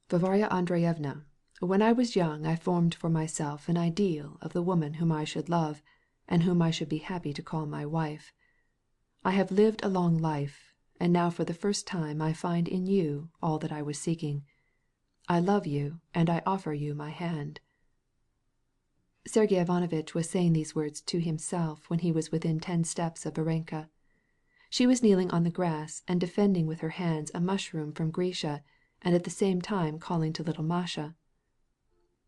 Varvara Andreevna, when I was young I formed for myself an ideal of the woman whom I should love, and whom I should be happy to call my wife. I have lived a long life, and now for the first time I find in you all that I was seeking. I love you, and I offer you my hand." Sergey Ivanovitch was saying these words to himself when he was within 10 steps of Varenka. She was kneeling on the grass and defending with her hands a mushroom from Grisha, and at the same time calling to little Masha.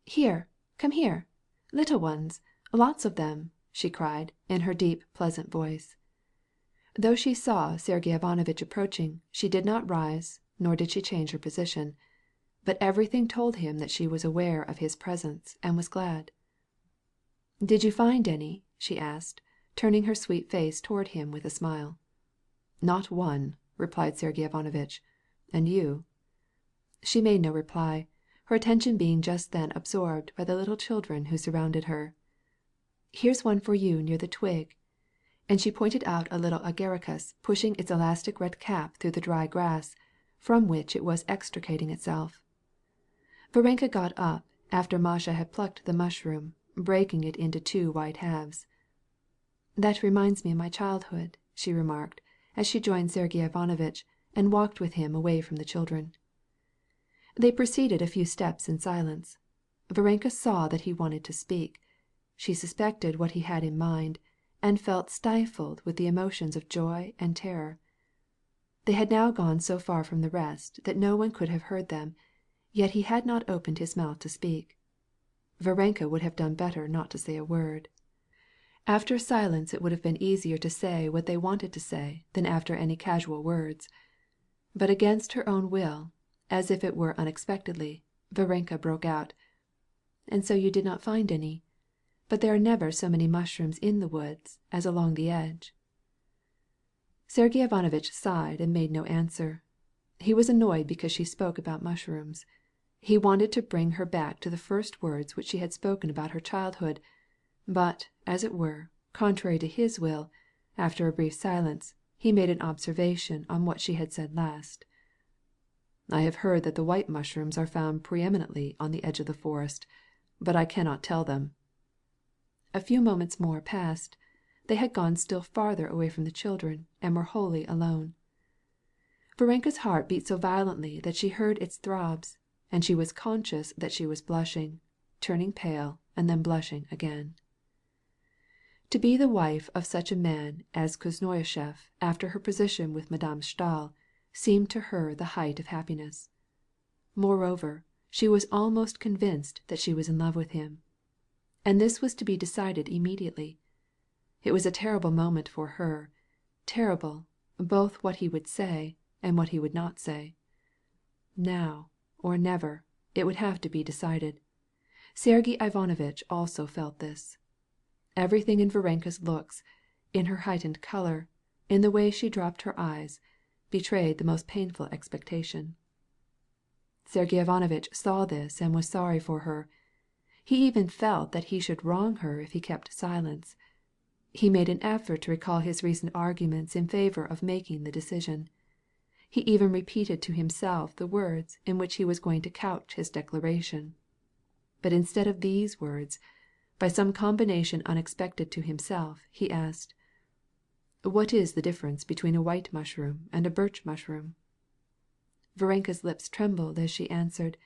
"Here, come here, little ones, lots of them," she cried in her deep, pleasant voice. Though she saw Sergey Ivanovitch approaching, she did not rise, nor did she change her position. But everything told him that she was aware of his presence and was glad. "Did you find any?" she asked, turning her sweet face toward him with a smile. "Not one," replied Sergey Ivanovitch. "And you?" She made no reply, her attention being just then absorbed by the little children who surrounded her. "Here's one for you near the twig," and she pointed out a little agaricus pushing its elastic red cap through the dry grass, from which it was extricating itself. Varenka got up after Masha had plucked the mushroom, breaking it into 2 white halves. "That reminds me of my childhood," she remarked, as she joined Sergey Ivanovitch and walked with him away from the children. They proceeded a few steps in silence. Varenka saw that he wanted to speak. She suspected what he had in mind, and felt stifled with the emotions of joy and terror. They had now gone so far from the rest that no one could have heard them, yet he had not opened his mouth to speak. Varenka would have done better not to say a word. After a silence it would have been easier to say what they wanted to say than after any casual words. But against her own will, as if it were unexpectedly, Varenka broke out. "And so you did not find any? But there are never so many mushrooms in the woods as along the edge." Sergey Ivanovitch sighed and made no answer. He was annoyed because she spoke about mushrooms. He wanted to bring her back to the first words which she had spoken about her childhood, but, as it were, contrary to his will, after a brief silence, he made an observation on what she had said last. "I have heard that the white mushrooms are found preeminently on the edge of the forest, but I cannot tell them." A few moments more passed. They had gone still farther away from the children and were wholly alone. Varenka's heart beat so violently that she heard its throbs, and she was conscious that she was blushing, turning pale, and then blushing again. To be the wife of such a man as Koznyachev after her position with Madame Stahl seemed to her the height of happiness. Moreover, she was almost convinced that she was in love with him. And this was to be decided immediately. It was a terrible moment for her, terrible, both what he would say and what he would not say. Now, or never, it would have to be decided. Sergey Ivanovitch also felt this. Everything in Varenka's looks, in her heightened color, in the way she dropped her eyes, betrayed the most painful expectation. Sergey Ivanovitch saw this and was sorry for her. He even felt that he should wrong her if he kept silence. He made an effort to recall his recent arguments in favor of making the decision. He even repeated to himself the words in which he was going to couch his declaration. But instead of these words, by some combination unexpected to himself, he asked, "What is the difference between a white mushroom and a birch mushroom?" Varenka's lips trembled as she answered,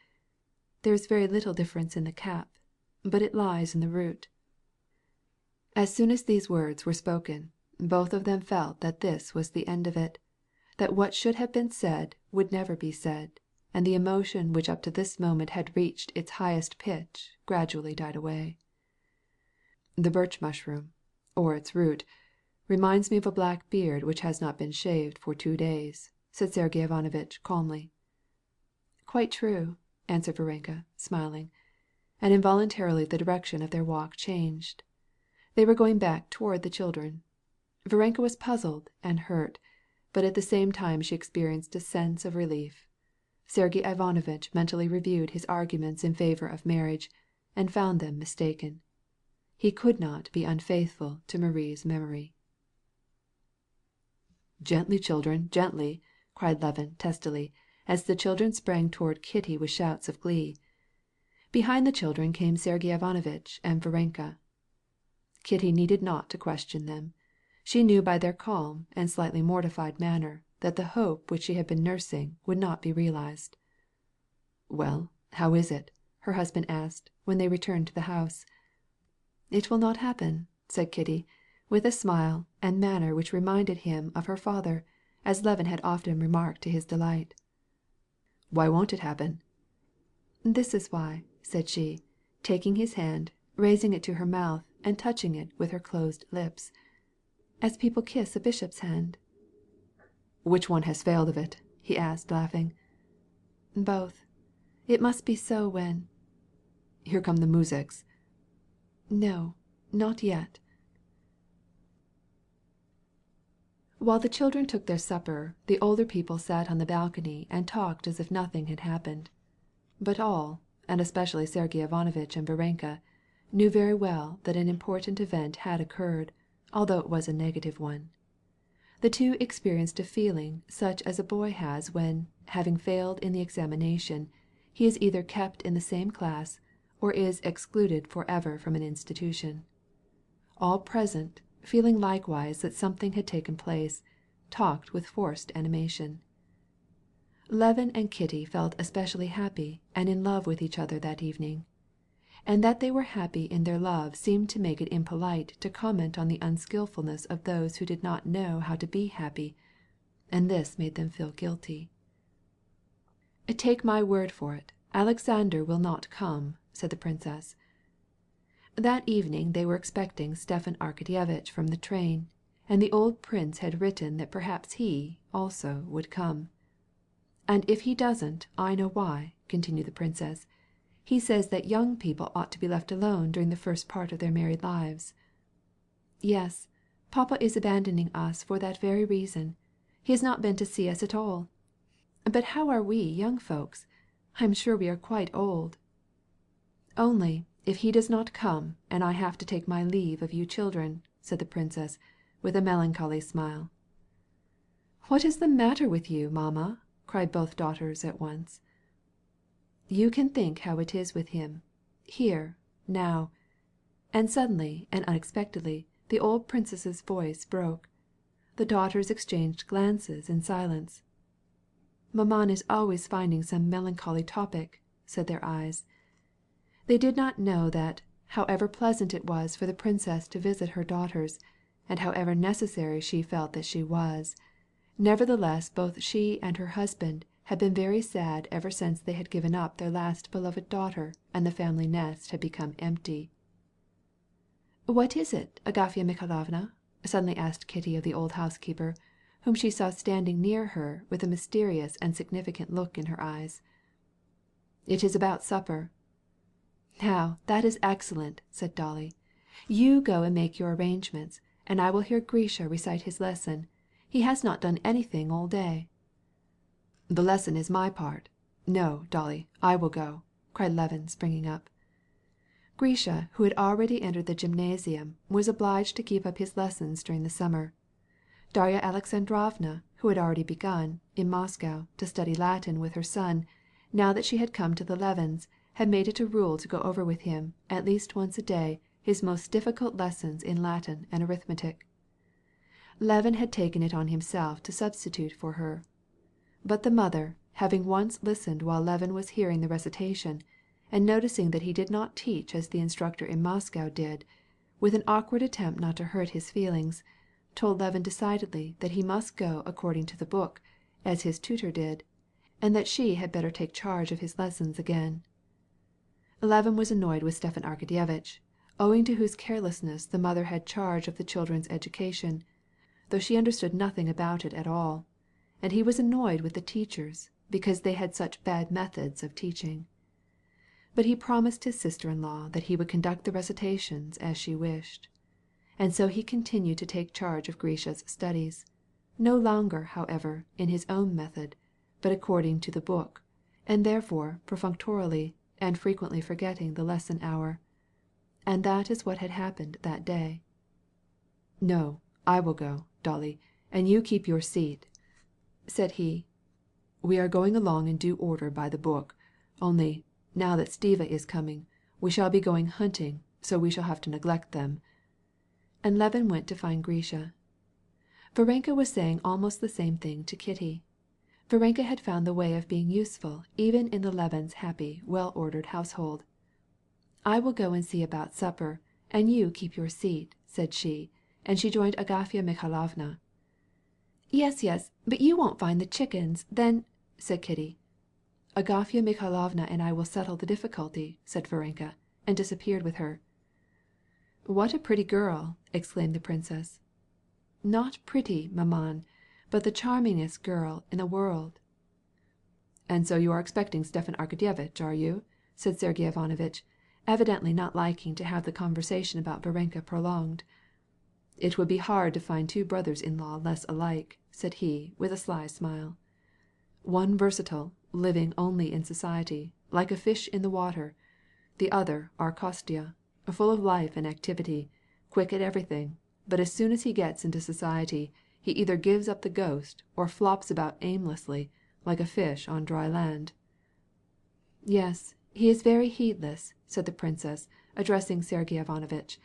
"There is very little difference in the cap, but it lies in the root." As soon as these words were spoken, both of them felt that this was the end of it, that what should have been said would never be said, and the emotion which up to this moment had reached its highest pitch gradually died away. "The birch mushroom, or its root, reminds me of a black beard which has not been shaved for 2 days," said Sergey Ivanovitch calmly. "Quite true," answered Varenka, smiling, and involuntarily the direction of their walk changed. They were going back toward the children. Varenka was puzzled and hurt, but at the same time she experienced a sense of relief. Sergey Ivanovitch mentally reviewed his arguments in favor of marriage, and found them mistaken. He could not be unfaithful to Marie's memory. "Gently, children, gently," cried Levin testily, as the children sprang toward Kitty with shouts of glee. Behind the children came Sergey Ivanovitch and Varenka. Kitty needed not to question them. She knew by their calm and slightly mortified manner that the hope which she had been nursing would not be realized. "Well, how is it?" her husband asked when they returned to the house. "It will not happen," said Kitty, with a smile and manner which reminded him of her father, as Levin had often remarked to his delight. "Why won't it happen?" "This is why," said she, taking his hand, raising it to her mouth and touching it with her closed lips, "as people kiss a bishop's hand." "Which one has failed of it?" he asked, laughing. "Both. It must be so when—" "Here come the muzhiks." "No, not yet." While the children took their supper, the older people sat on the balcony and talked as if nothing had happened. But all, and especially Sergey Ivanovitch and Varenka, knew very well that an important event had occurred, although it was a negative one. The two experienced a feeling such as a boy has when, having failed in the examination, he is either kept in the same class or is excluded forever from an institution. All present, feeling likewise that something had taken place, talked with forced animation. Levin and Kitty felt especially happy and in love with each other that evening. And that they were happy in their love seemed to make it impolite to comment on the unskillfulness of those who did not know how to be happy, and this made them feel guilty. "Take my word for it, Alexander will not come," said the princess. That evening they were expecting Stepan Arkadyevitch from the train, and the old prince had written that perhaps he, also, would come. "And if he doesn't, I know why," continued the princess. "He says that young people ought to be left alone during the first part of their married lives." "Yes, papa is abandoning us for that very reason. He has not been to see us at all. But how are we young folks? I am sure we are quite old." "Only, if he does not come, and I have to take my leave of you children," said the princess, with a melancholy smile. "What is the matter with you, mamma?" cried both daughters at once. "You can think how it is with him. Here, now." And suddenly and unexpectedly the old princess's voice broke. The daughters exchanged glances in silence. "Maman is always finding some melancholy topic," said their eyes. They did not know that, however pleasant it was for the princess to visit her daughters, and however necessary she felt that she was, nevertheless both she and her husband had been very sad ever since they had given up their last beloved daughter and the family nest had become empty. "What is it, Agafya Mikhailovna?" suddenly asked Kitty of the old housekeeper, whom she saw standing near her with a mysterious and significant look in her eyes. "It is about supper." "Now, that is excellent," said Dolly. "You go and make your arrangements, and I will hear Grisha recite his lesson. He has not done anything all day." "The lesson is my part. No, Dolly, I will go," cried Levin, springing up. Grisha, who had already entered the gymnasium, was obliged to keep up his lessons during the summer. Darya Alexandrovna, who had already begun, in Moscow, to study Latin with her son, now that she had come to the Levins, had made it a rule to go over with him, at least once a day, his most difficult lessons in Latin and arithmetic. Levin had taken it on himself to substitute for her. But the mother, having once listened while Levin was hearing the recitation, and noticing that he did not teach as the instructor in Moscow did, with an awkward attempt not to hurt his feelings, told Levin decidedly that he must go according to the book, as his tutor did, and that she had better take charge of his lessons again. Levin was annoyed with Stepan Arkadyevitch, owing to whose carelessness the mother had charge of the children's education, though she understood nothing about it at all, and he was annoyed with the teachers because they had such bad methods of teaching. But he promised his sister-in-law that he would conduct the recitations as she wished. And so he continued to take charge of Grisha's studies, no longer, however, in his own method, but according to the book, and therefore perfunctorily, and frequently forgetting the lesson hour. And that is what had happened that day. "No, I will go, Dolly, and you keep your seat," said he. We are going along in due order by the book. Only, now that Stiva is coming, we shall be going hunting, so we shall have to neglect them." And Levin went to find Grisha. Varenka was saying almost the same thing to Kitty. Varenka had found the way of being useful even in the Levins' happy, well-ordered household. "I will go and see about supper, and you keep your seat," said she, and she joined Agafya Mikhailovna. Yes, but you won't find the chickens, then," said Kitty. "Agafya Mikhailovna and I will settle the difficulty," said Varenka, and disappeared with her. "What a pretty girl!" exclaimed the princess. "Not pretty, maman, but the charmingest girl in the world." "And so you are expecting Stepan Arkadyevitch, are you?" said Sergey Ivanovitch, evidently not liking to have the conversation about Varenka prolonged. "It would be hard to find two brothers-in-law less alike," said he, with a sly smile. "One versatile, living only in society, like a fish in the water. The other, our Kostya, full of life and activity, quick at everything, but as soon as he gets into society, he either gives up the ghost or flops about aimlessly, like a fish on dry land." "Yes, he is very heedless," said the princess, addressing Sergey Ivanovitch.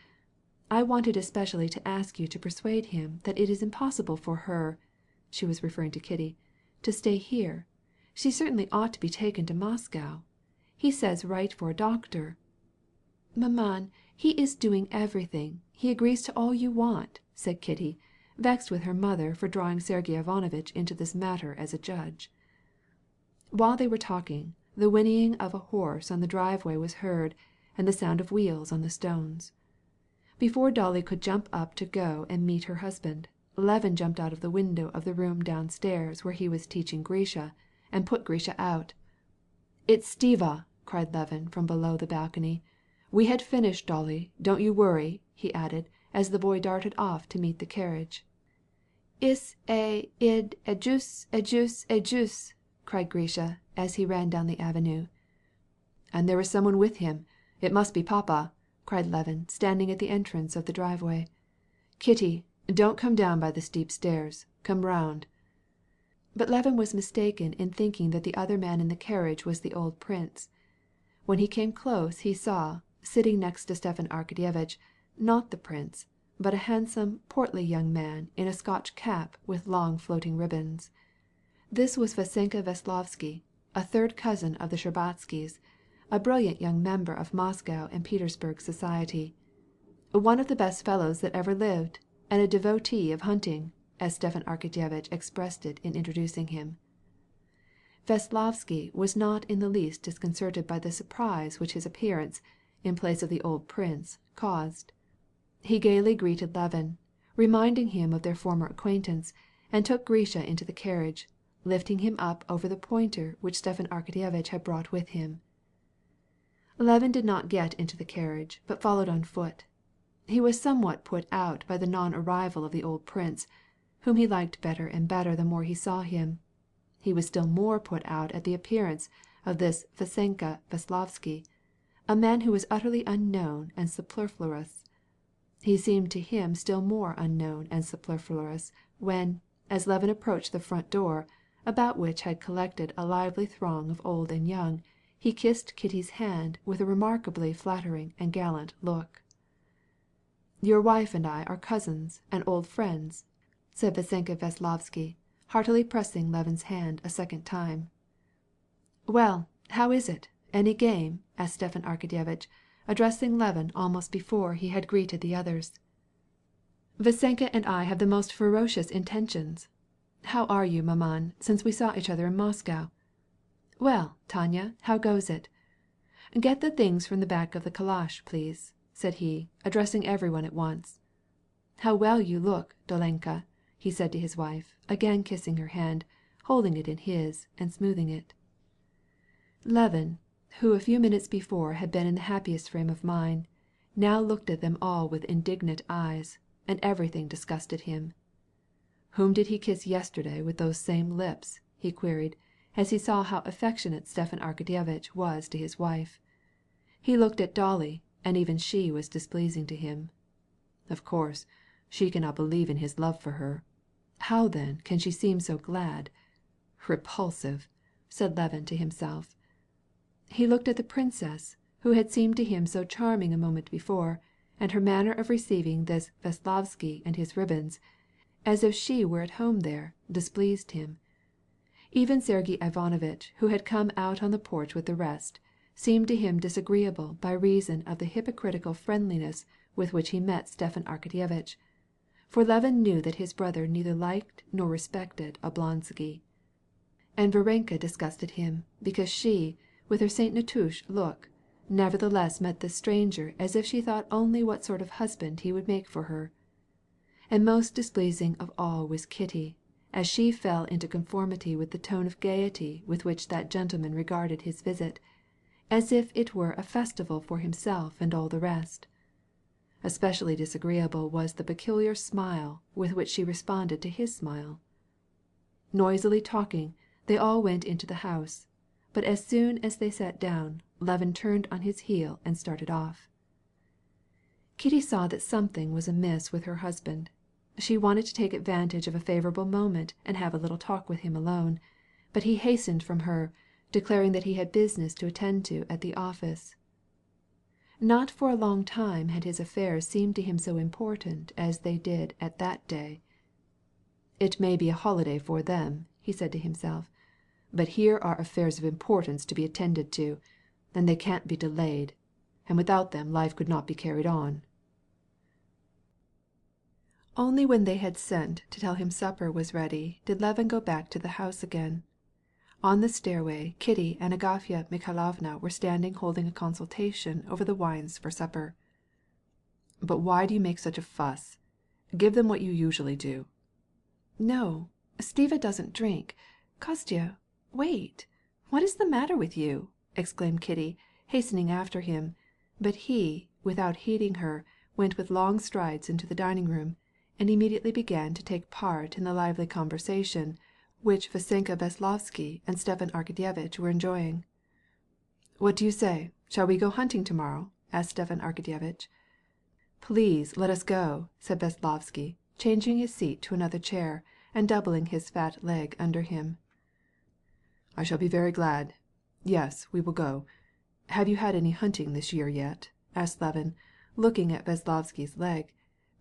"I wanted especially to ask you to persuade him that it is impossible for her," she was referring to Kitty, "to stay here. She certainly ought to be taken to Moscow. He says write for a doctor." "Maman, he is doing everything. He agrees to all you want," said Kitty, vexed with her mother for drawing Sergey Ivanovitch into this matter as a judge. While they were talking, the whinnying of a horse on the driveway was heard, and the sound of wheels on the stones. Before Dolly could jump up to go and meet her husband, Levin jumped out of the window of the room downstairs where he was teaching Grisha, and put Grisha out. "It's Stiva!" cried Levin from below the balcony. "We had finished, Dolly, don't you worry," he added, as the boy darted off to meet the carriage. "Is a id a juice," cried Grisha, as he ran down the avenue. "And there is someone with him. It must be Papa," cried Levin, standing at the entrance of the driveway. "Kitty, don't come down by the steep stairs. Come round." But Levin was mistaken in thinking that the other man in the carriage was the old prince. When he came close he saw, sitting next to Stepan Arkadyevitch, not the prince, but a handsome, portly young man in a Scotch cap with long floating ribbons. This was Vasenka Veslovsky, a third cousin of the Shtcherbatskys, a brilliant young member of Moscow and Petersburg society. "One of the best fellows that ever lived, and a devotee of hunting," as Stepan Arkadyevitch expressed it in introducing him. Veslovsky was not in the least disconcerted by the surprise which his appearance, in place of the old prince, caused. He gaily greeted Levin, reminding him of their former acquaintance, and took Grisha into the carriage, lifting him up over the pointer which Stepan Arkadyevitch had brought with him. Levin did not get into the carriage, but followed on foot. He was somewhat put out by the non-arrival of the old prince, whom he liked better and better the more he saw him. He was still more put out at the appearance of this Vasenka Veslovsky, a man who was utterly unknown and superfluous. He seemed to him still more unknown and superfluous when, as Levin approached the front door, about which had collected a lively throng of old and young, he kissed Kitty's hand with a remarkably flattering and gallant look. "Your wife and I are cousins and old friends," said Vasenka Veslovsky, heartily pressing Levin's hand a second time. "Well, how is it? Any game?" asked Stepan Arkadyevitch, addressing Levin almost before he had greeted the others. "Vasenka and I have the most ferocious intentions. How are you, maman, since we saw each other in Moscow? Well, Tanya, how goes it? Get the things from the back of the calash, please," said he, addressing everyone at once. "How well you look, Dolenka," he said to his wife, again kissing her hand, holding it in his, and smoothing it. Levin, who a few minutes before had been in the happiest frame of mind, now looked at them all with indignant eyes, and everything disgusted him. "Whom did he kiss yesterday with those same lips?" he queried, as he saw how affectionate Stepan Arkadyevitch was to his wife. He looked at Dolly, and even she was displeasing to him. Of course, she cannot believe in his love for her. How then can she seem so glad? Repulsive, said Levin to himself. He looked at the princess, who had seemed to him so charming a moment before, and her manner of receiving this Veslovsky and his ribbons, as if she were at home there, displeased him. Even Sergey Ivanovitch, who had come out on the porch with the rest, seemed to him disagreeable by reason of the hypocritical friendliness with which he met Stepan Arkadyevitch, for Levin knew that his brother neither liked nor respected Oblonsky. And Varenka disgusted him, because she, with her Saint Nitouche look, nevertheless met this stranger as if she thought only what sort of husband he would make for her. And most displeasing of all was Kitty, as she fell into conformity with the tone of gaiety with which that gentleman regarded his visit, as if it were a festival for himself and all the rest. Especially disagreeable was the peculiar smile with which she responded to his smile. Noisily talking, they all went into the house, but as soon as they sat down, Levin turned on his heel and started off. Kitty saw that something was amiss with her husband. She wanted to take advantage of a favorable moment and have a little talk with him alone, but he hastened from her, declaring that he had business to attend to at the office. Not for a long time had his affairs seemed to him so important as they did at that day. It may be a holiday for them, he said to himself, but here are affairs of importance to be attended to, and they can't be delayed, and without them life could not be carried on. Only when they had sent to tell him supper was ready did Levin go back to the house again. On the stairway Kitty and Agafya Mikhailovna were standing holding a consultation over the wines for supper. "But why do you make such a fuss? Give them what you usually do." "No, Stiva doesn't drink. Kostya, wait. What is the matter with you?" exclaimed Kitty, hastening after him, but he, without heeding her, went with long strides into the dining room, and immediately began to take part in the lively conversation which Vasenka Veslovsky and Stepan Arkadyevitch were enjoying. "What do you say? Shall we go hunting tomorrow?" asked Stepan Arkadyevitch. "Please let us go," said Veslovsky, changing his seat to another chair and doubling his fat leg under him. "I shall be very glad. Yes, we will go. Have you had any hunting this year yet?" asked Levin, looking at Veslovsky's leg,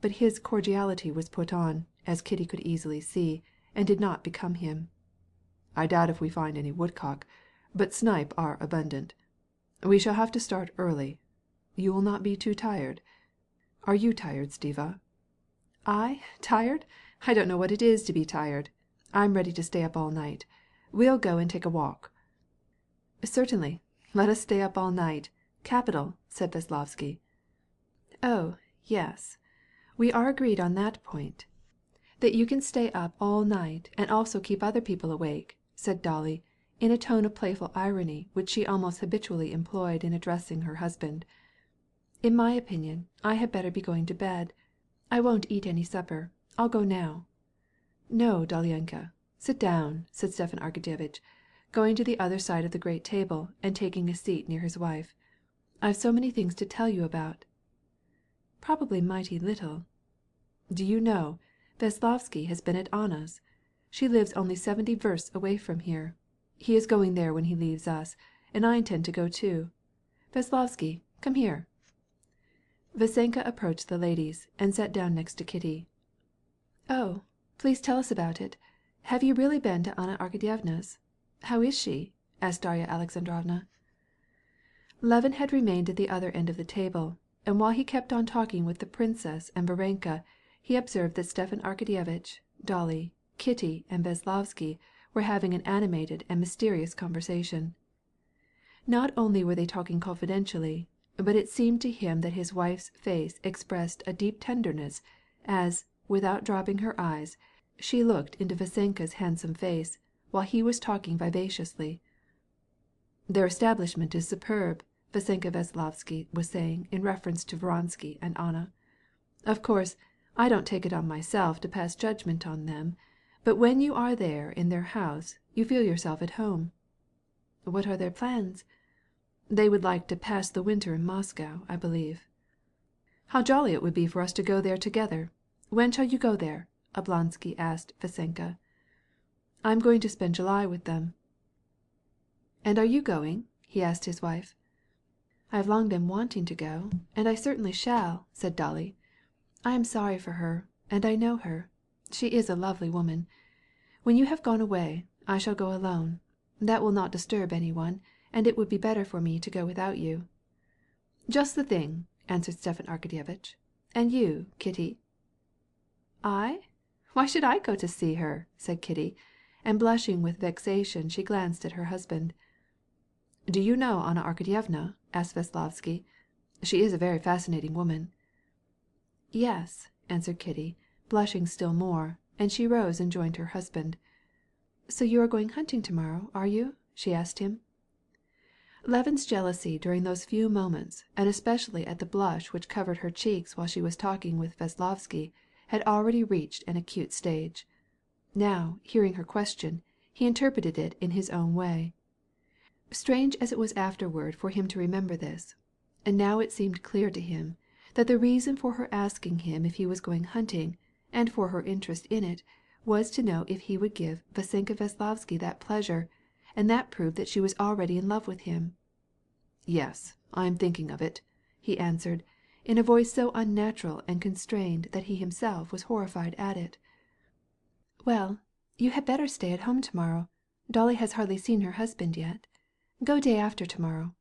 but his cordiality was put on, as Kitty could easily see, and did not become him. "I doubt if we find any woodcock, but snipe are abundant. We shall have to start early. You will not be too tired. Are you tired, Stiva?" "I? Tired? I don't know what it is to be tired. I'm ready to stay up all night. We'll go and take a walk." "Certainly. Let us stay up all night. Capital," said Veslovsky. "Oh, yes. We are agreed on that point, that you can stay up all night and also keep other people awake," said Dolly, in a tone of playful irony which she almost habitually employed in addressing her husband. "In my opinion, I had better be going to bed. I won't eat any supper. I'll go now." "No, Dolyenka, sit down," said Stepan Arkadyevitch, going to the other side of the great table and taking a seat near his wife. "I've so many things to tell you about." "Probably mighty little. Do you know, Veslovsky has been at Anna's. She lives only 70 versts away from here. He is going there when he leaves us, and I intend to go too. Veslovsky, come here." Vasenka approached the ladies and sat down next to Kitty. "Oh, please tell us about it. Have you really been to Anna Arkadyevna's? How is she?" asked Darya Alexandrovna. Levin had remained at the other end of the table, and while he kept on talking with the princess and Varenka, he observed that Stepan Arkadyevitch, Dolly, Kitty, and Veslovsky were having an animated and mysterious conversation. Not only were they talking confidentially, but it seemed to him that his wife's face expressed a deep tenderness as, without dropping her eyes, she looked into Vasenka's handsome face, while he was talking vivaciously. "Their establishment is superb," Vasenka Veslovsky was saying in reference to Vronsky and Anna. "Of course, I don't take it on myself to pass judgment on them, but when you are there in their house, you feel yourself at home." "What are their plans?" "They would like to pass the winter in Moscow, I believe." "How jolly it would be for us to go there together. When shall you go there?" Oblonsky asked Vasenka. I'm going to spend July with them." "And are you going?" he asked his wife. "I have long been wanting to go, and I certainly shall," said Dolly. "I am sorry for her, and I know her. She is a lovely woman. When you have gone away, I shall go alone. That will not disturb any one, and it would be better for me to go without you." "Just the thing," answered Stepan Arkadyevitch. "And you, Kitty?" "I? Why should I go to see her?" said Kitty, and blushing with vexation she glanced at her husband. "Do you know Anna Arkadyevna?" asked Veslovsky. "She is a very fascinating woman." "Yes," answered Kitty, blushing still more, and she rose and joined her husband. "So you are going hunting tomorrow, are you?" she asked him. Levin's jealousy during those few moments, and especially at the blush which covered her cheeks while she was talking with Veslovsky, had already reached an acute stage. Now, hearing her question, he interpreted it in his own way. Strange as it was afterward for him to remember this, and now it seemed clear to him that the reason for her asking him if he was going hunting, and for her interest in it, was to know if he would give Vasenka Veslovsky that pleasure, and that proved that she was already in love with him. "Yes, I am thinking of it," he answered, in a voice so unnatural and constrained that he himself was horrified at it. "Well, you had better stay at home tomorrow. Dolly has hardly seen her husband yet. Go day after tomorrow."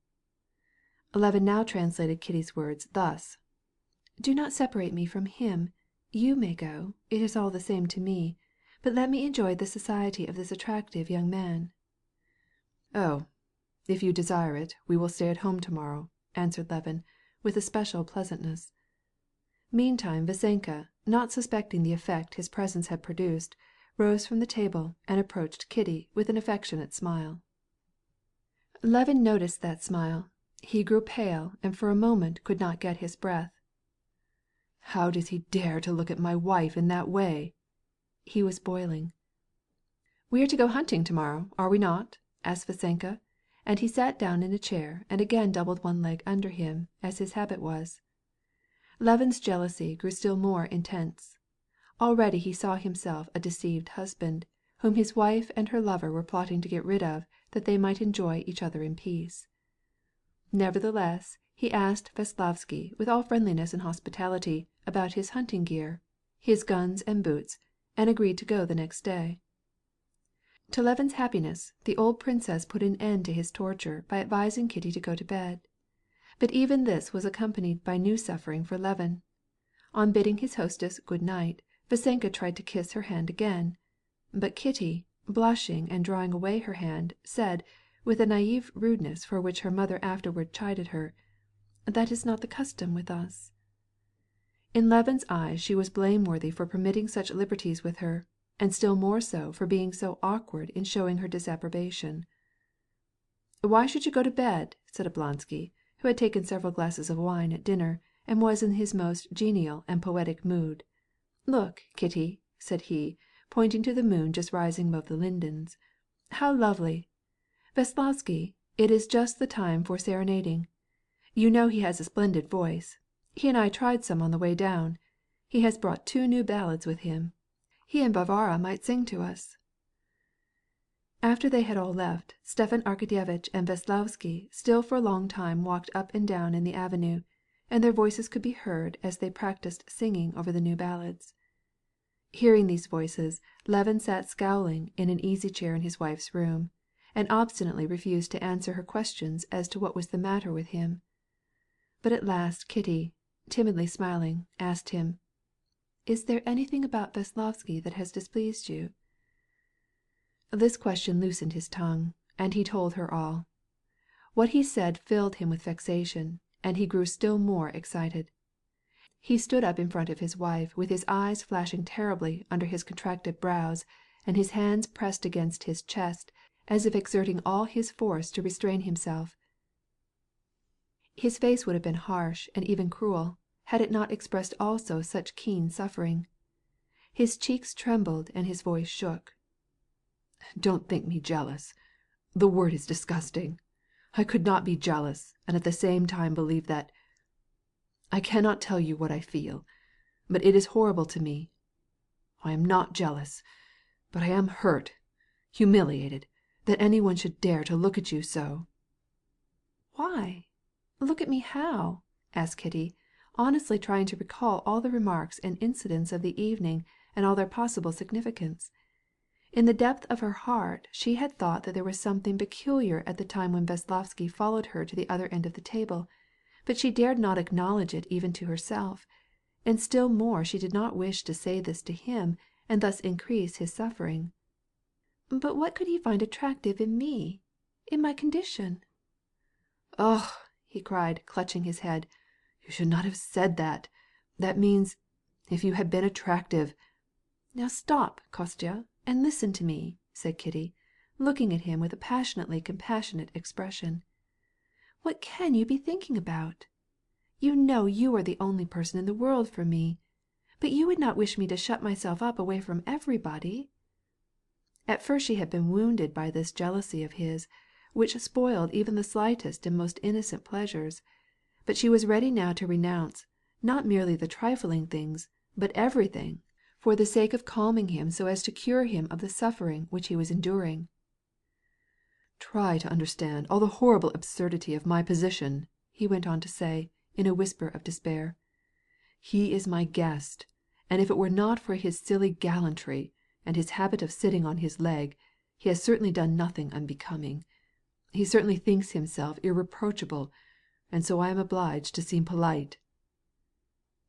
Levin now translated Kitty's words thus: "Do not separate me from him. You may go, it is all the same to me, but let me enjoy the society of this attractive young man." "Oh, if you desire it, we will stay at home tomorrow," answered Levin, with a special pleasantness. Meantime Vasenka, not suspecting the effect his presence had produced, rose from the table and approached Kitty with an affectionate smile. Levin noticed that smile. He grew pale and for a moment could not get his breath. "How does he dare to look at my wife in that way?" He was boiling. "We are to go hunting tomorrow, are we not?" asked Vasenka, and he sat down in a chair and again doubled one leg under him, as his habit was. Levin's jealousy grew still more intense. Already he saw himself a deceived husband, whom his wife and her lover were plotting to get rid of that they might enjoy each other in peace. Nevertheless, he asked Veslovsky with all friendliness and hospitality about his hunting gear, his guns and boots, and agreed to go the next day. To Levin's happiness, the old princess put an end to his torture by advising Kitty to go to bed. But even this was accompanied by new suffering for Levin. On bidding his hostess good night, Vasenka tried to kiss her hand again. But Kitty, blushing and drawing away her hand, said, with a naïve rudeness for which her mother afterward chided her, "That is not the custom with us." In Levin's eyes she was blameworthy for permitting such liberties with her, and still more so for being so awkward in showing her disapprobation. "Why should you go to bed?" said Oblonsky, who had taken several glasses of wine at dinner, and was in his most genial and poetic mood. "Look, Kitty," said he, pointing to the moon just rising above the lindens. "How lovely! Veslovsky, it is just the time for serenading. You know he has a splendid voice. He and I tried some on the way down. He has brought 2 new ballads with him. He and Varvara might sing to us." After they had all left, Stepan Arkadyevitch and Veslovsky still for a long time walked up and down in the avenue, and their voices could be heard as they practiced singing over the new ballads. Hearing these voices, Levin sat scowling in an easy-chair in his wife's room, and obstinately refused to answer her questions as to what was the matter with him. But at last Kitty, timidly smiling, asked him, "Is there anything about Veslovsky that has displeased you?" This question loosened his tongue, and he told her all. What he said filled him with vexation, and he grew still more excited. He stood up in front of his wife with his eyes flashing terribly under his contracted brows, and his hands pressed against his chest, as if exerting all his force to restrain himself. His face would have been harsh and even cruel, had it not expressed also such keen suffering. His cheeks trembled and his voice shook. "Don't think me jealous. The word is disgusting. I could not be jealous and at the same time believe that. I cannot tell you what I feel, but it is horrible to me. I am not jealous, but I am hurt, humiliated, that any one should dare to look at you so." "Why? Look at me how?" asked Kitty, honestly trying to recall all the remarks and incidents of the evening and all their possible significance. In the depth of her heart she had thought that there was something peculiar at the time when Veslovsky followed her to the other end of the table, but she dared not acknowledge it even to herself, and still more she did not wish to say this to him and thus increase his suffering. But what could he find attractive in me, in my condition? "Ugh!" he cried, clutching his head. "You should not have said that. That means, if you had been attractive—" "Now stop, Kostya, and listen to me," said Kitty, looking at him with a passionately compassionate expression. "What can you be thinking about? You know you are the only person in the world for me, but you would not wish me to shut myself up away from everybody." At first she had been wounded by this jealousy of his, which spoiled even the slightest and most innocent pleasures, but she was ready now to renounce, not merely the trifling things, but everything, for the sake of calming him so as to cure him of the suffering which he was enduring. "Try to understand all the horrible absurdity of my position," he went on to say, in a whisper of despair. "He is my guest, and if it were not for his silly gallantry, and his habit of sitting on his leg, he has certainly done nothing unbecoming. He certainly thinks himself irreproachable, and so I am obliged to seem polite."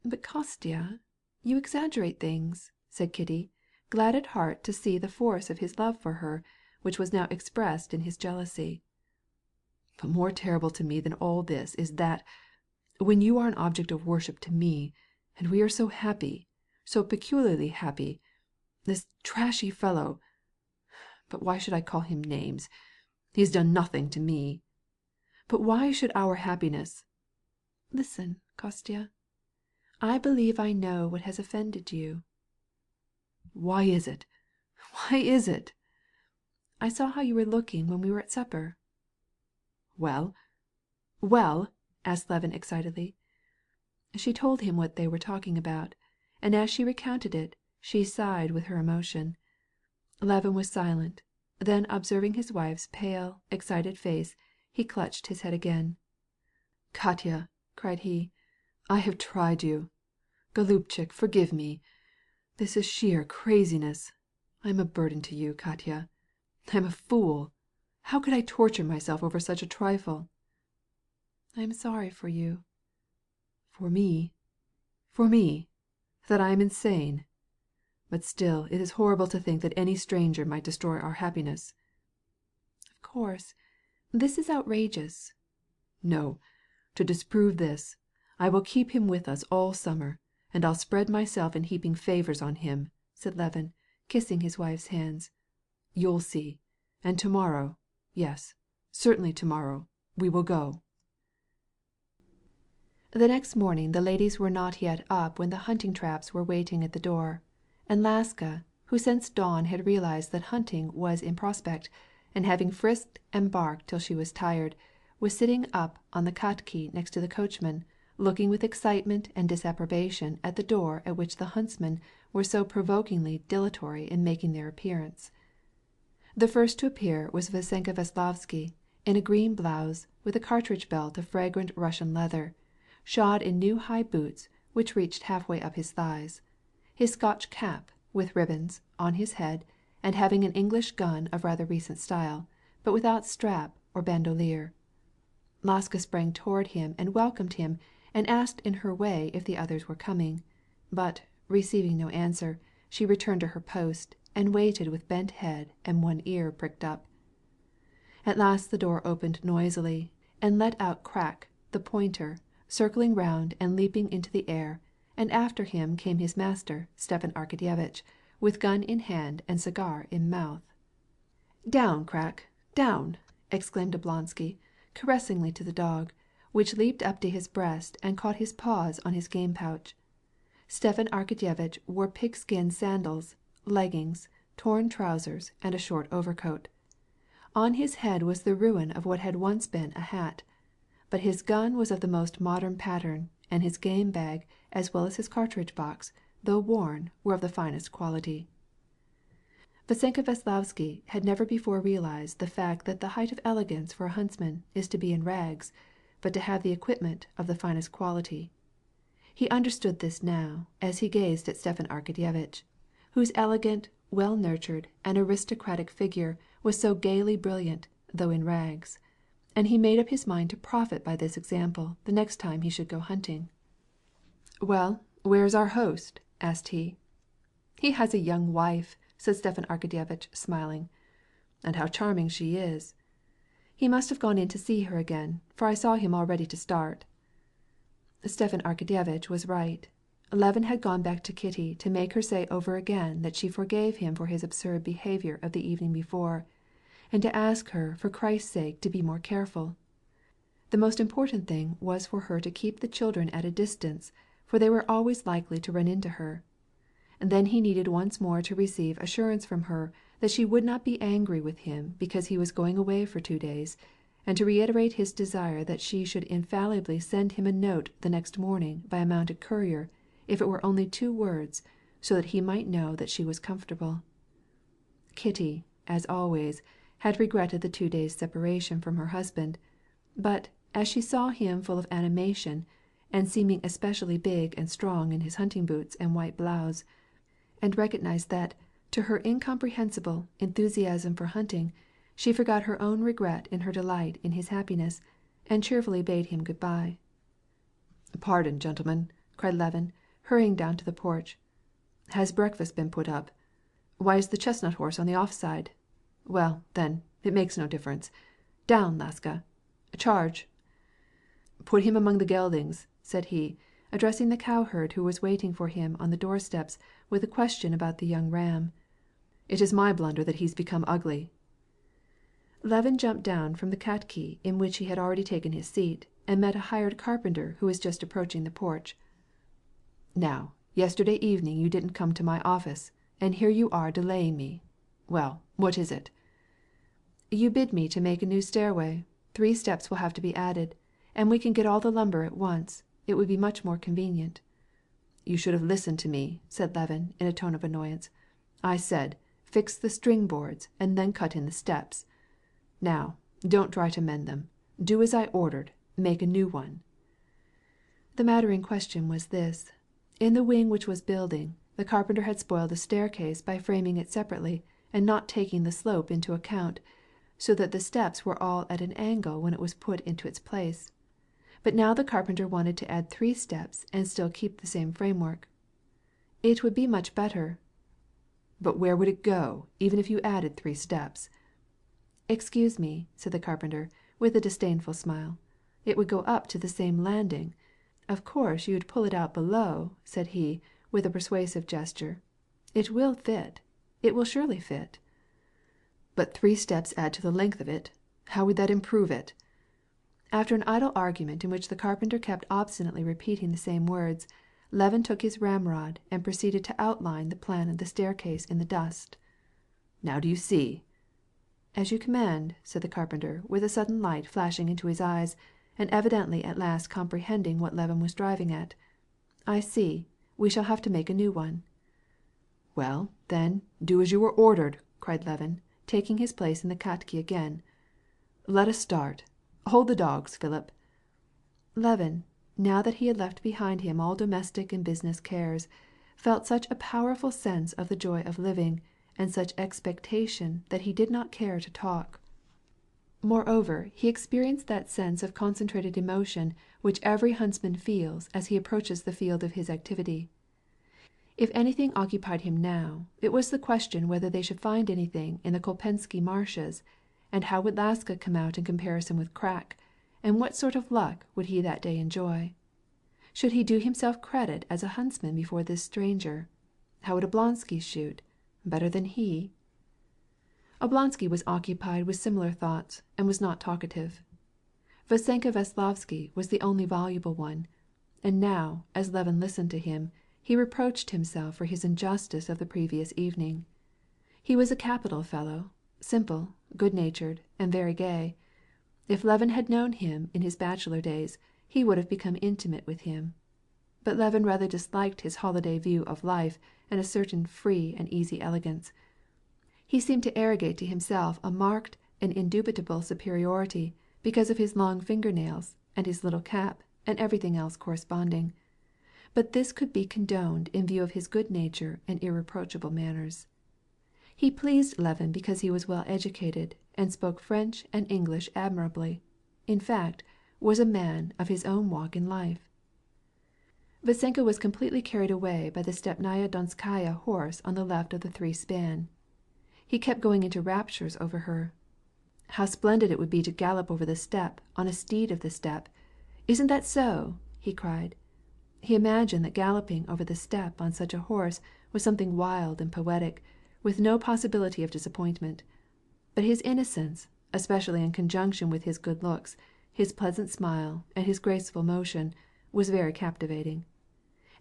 "But Kostya, you exaggerate things," said Kitty, glad at heart to see the force of his love for her, which was now expressed in his jealousy. "But more terrible to me than all this is that, when you are an object of worship to me, and we are so happy, so peculiarly happy, this trashy fellow— but why should I call him names? He has done nothing to me. But why should our happiness—" "Listen, Kostya. I believe I know what has offended you." "Why is it? Why is it?" "I saw how you were looking when we were at supper." "Well? Well?" asked Levin excitedly. She told him what they were talking about, and as she recounted it, she sighed with her emotion. Levin was silent. Then observing his wife's pale, excited face, he clutched his head again. "Katya," cried he, "I have tried you. Golubchik, forgive me. This is sheer craziness. I am a burden to you, Katya. I am a fool. How could I torture myself over such a trifle?" "I am sorry for you." "For me? For me? That I am insane? But still it is horrible to think that any stranger might destroy our happiness." "Of course. This is outrageous." "No. To disprove this, I will keep him with us all summer, and I'll spread myself in heaping favors on him," said Levin, kissing his wife's hands. "You'll see. And tomorrow, yes, certainly tomorrow, we will go." The next morning the ladies were not yet up when the hunting traps were waiting at the door, and Laska, who since dawn had realized that hunting was in prospect, and having frisked and barked till she was tired, was sitting up on the katki next to the coachman, looking with excitement and disapprobation at the door at which the huntsmen were so provokingly dilatory in making their appearance. The first to appear was Vassenka Veslovsky, in a green blouse, with a cartridge belt of fragrant Russian leather, shod in new high boots which reached halfway up his thighs, his Scotch cap, with ribbons, on his head, and having an English gun of rather recent style, but without strap or bandolier. Laska sprang toward him and welcomed him, and asked in her way if the others were coming, but, receiving no answer, she returned to her post, and waited with bent head and one ear pricked up. At last the door opened noisily, and let out Krak, the pointer, circling round and leaping into the air, and after him came his master, Stepan Arkadyevitch, with gun in hand and cigar in mouth. "Down, Krak, down!" exclaimed Oblonsky, caressingly to the dog, which leaped up to his breast and caught his paws on his game-pouch. Stepan Arkadyevitch wore pigskin sandals, leggings, torn trousers, and a short overcoat. On his head was the ruin of what had once been a hat, but his gun was of the most modern pattern, and his game-bag, as well as his cartridge-box, though worn, were of the finest quality. Vasenka Veslavsky had never before realized the fact that the height of elegance for a huntsman is to be in rags, but to have the equipment of the finest quality. He understood this now, as he gazed at Stepan Arkadyevitch, whose elegant, well-nurtured, and aristocratic figure was so gaily brilliant, though in rags, and he made up his mind to profit by this example the next time he should go hunting. "Well, where is our host?" asked he. "He has a young wife," said Stepan Arkadyevitch, smiling. "And how charming she is! He must have gone in to see her again, for I saw him all ready to start." Stepan Arkadyevitch was right. Levin had gone back to Kitty to make her say over again that she forgave him for his absurd behavior of the evening before, and to ask her for Christ's sake to be more careful. The most important thing was for her to keep the children at a distance, for they were always likely to run into her. And then he needed once more to receive assurance from her that she would not be angry with him because he was going away for 2 days, and to reiterate his desire that she should infallibly send him a note the next morning by a mounted courier, if it were only 2 words, so that he might know that she was comfortable. Kitty, as always, had regretted the 2 days' separation from her husband, but, as she saw him full of animation, and seeming especially big and strong in his hunting boots and white blouse, and recognized that, to her incomprehensible enthusiasm for hunting, she forgot her own regret in her delight in his happiness, and cheerfully bade him good-bye. "Pardon, gentlemen," cried Levin, hurrying down to the porch. "Has breakfast been put up? Why is the chestnut horse on the off-side? Well, then, it makes no difference. Down, Laska! Charge!" "Put him among the geldings," said he, addressing the cowherd who was waiting for him on the doorsteps with a question about the young ram. "It is my blunder that he's become ugly." Levin jumped down from the katki in which he had already taken his seat, and met a hired carpenter who was just approaching the porch. "Now, yesterday evening you didn't come to my office, and here you are delaying me. Well, what is it?" "You bid me to make a new stairway. 3 steps will have to be added, and we can get all the lumber at once. It would be much more convenient." "You should have listened to me," said Levin in a tone of annoyance. "I said, fix the string boards and then cut in the steps. Now, don't try to mend them. Do as I ordered, make a new one." The matter in question was this. In the wing which was building, the carpenter had spoiled a staircase by framing it separately and not taking the slope into account, so that the steps were all at an angle when it was put into its place. But now the carpenter wanted to add 3 steps and still keep the same framework. It would be much better. "But where would it go, even if you added 3 steps?" "Excuse me," said the carpenter, with a disdainful smile. "It would go up to the same landing. Of course you'd pull it out below," said he, with a persuasive gesture. "It will fit. It will surely fit." "But 3 steps add to the length of it. How would that improve it?" After an idle argument in which the carpenter kept obstinately repeating the same words, Levin took his ramrod and proceeded to outline the plan of the staircase in the dust. "Now do you see?" "As you command," said the carpenter, with a sudden light flashing into his eyes, and evidently at last comprehending what Levin was driving at. "I see. We shall have to make a new one." "Well, then, do as you were ordered," cried Levin, taking his place in the katki again. "Let us start. Hold the dogs, Philip." Levin, now that he had left behind him all domestic and business cares, felt such a powerful sense of the joy of living, and such expectation that he did not care to talk. Moreover, he experienced that sense of concentrated emotion which every huntsman feels as he approaches the field of his activity. If anything occupied him now, it was the question whether they should find anything in the Kolpensky marshes, and how would Laska come out in comparison with Krak, and what sort of luck would he that day enjoy? Should he do himself credit as a huntsman before this stranger? How would Oblonsky shoot? Better than he? Oblonsky was occupied with similar thoughts, and was not talkative. Vasenka Veslavsky was the only voluble one, and now, as Levin listened to him, he reproached himself for his injustice of the previous evening. He was a capital fellow, simple, good-natured, and very gay. If Levin had known him in his bachelor days, he would have become intimate with him. But Levin rather disliked his holiday view of life and a certain free and easy elegance. He seemed to arrogate to himself a marked and indubitable superiority because of his long finger-nails and his little cap and everything else corresponding. But this could be condoned in view of his good nature and irreproachable manners. He pleased Levin because he was well educated and spoke French and English admirably, in fact, was a man of his own walk in life. Vasenka was completely carried away by the Stepnaya Donskaya horse on the left of the three-span. He kept going into raptures over her. How splendid it would be to gallop over the steppe on a steed of the steppe! Isn't that so? He cried. He imagined that galloping over the steppe on such a horse was something wild and poetic, with no possibility of disappointment. But his innocence, especially in conjunction with his good looks, his pleasant smile, and his graceful motion, was very captivating.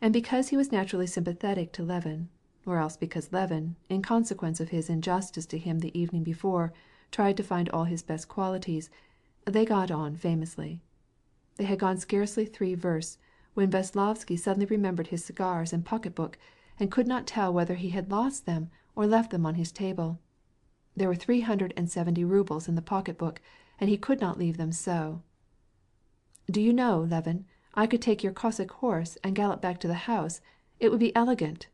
And because he was naturally sympathetic to Levin, or else because Levin, in consequence of his injustice to him the evening before, tried to find all his best qualities, they got on famously. They had gone scarcely 3 versts when Veslovsky suddenly remembered his cigars and pocket-book, and could not tell whether he had lost them or left them on his table. There were 370 rubles in the pocket-book, and he could not leave them so. "Do you know, Levin, I could take your Cossack horse and gallop back to the house. It would be elegant."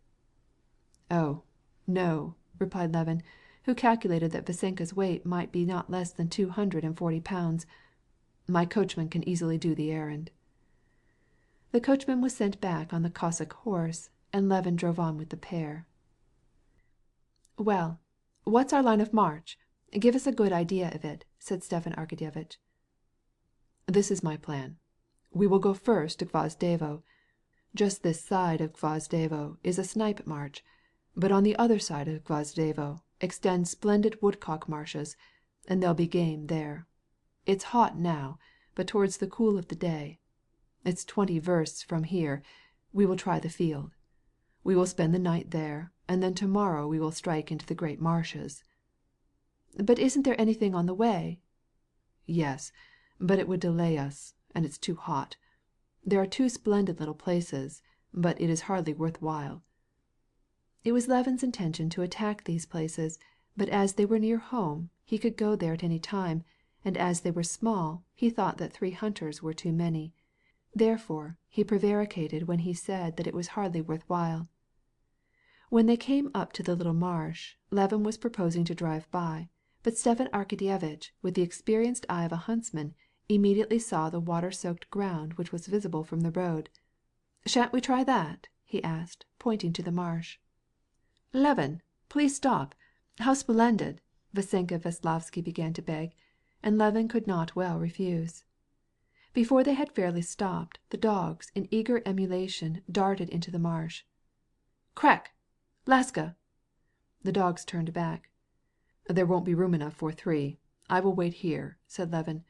"Oh, no," replied Levin, who calculated that Vasenka's weight might be not less than 240 pounds. "My coachman can easily do the errand." The coachman was sent back on the Cossack horse, and Levin drove on with the pair. "Well, what's our line of march? Give us a good idea of it," said Stepan Arkadyevitch. "This is my plan. We will go first to Gvozdevo. Just this side of Gvozdevo is a snipe marsh, but on the other side of Gvozdevo extend splendid woodcock marshes, and there'll be game there. It's hot now, but towards the cool of the day. It's 20 versts from here. We will try the field. We will spend the night there, and then tomorrow we will strike into the great marshes." "But isn't there anything on the way?" "Yes, but it would delay us, and it's too hot. There are 2 splendid little places, but it is hardly worth while." It was Levin's intention to attack these places, but as they were near home, he could go there at any time, and as they were small, he thought that 3 hunters were too many. Therefore he prevaricated when he said that it was hardly worth while. When they came up to the little marsh, Levin was proposing to drive by, but Stepan Arkadyevitch, with the experienced eye of a huntsman, immediately saw the water-soaked ground which was visible from the road. "Shan't we try that?" he asked, pointing to the marsh. "Levin, please stop! How splendid!" Vasenka Veslovsky began to beg, and Levin could not well refuse. Before they had fairly stopped, the dogs in eager emulation darted into the marsh. "Crack! Laska!" The dogs turned back. "There won't be room enough for 3. I will wait here," said Levin,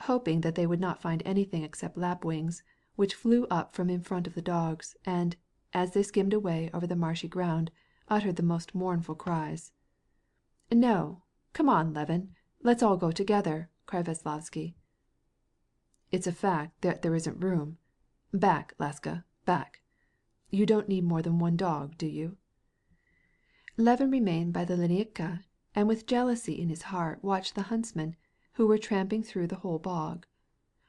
hoping that they would not find anything except lapwings, which flew up from in front of the dogs, and, as they skimmed away over the marshy ground, uttered the most mournful cries. "No, come on, Levin, let's all go together," cried Veslovsky. "It's a fact that there isn't room. Back, Laska, back. You don't need more than 1 dog, do you?" Levin remained by the Lineika, and with jealousy in his heart watched the huntsmen, who were tramping through the whole bog.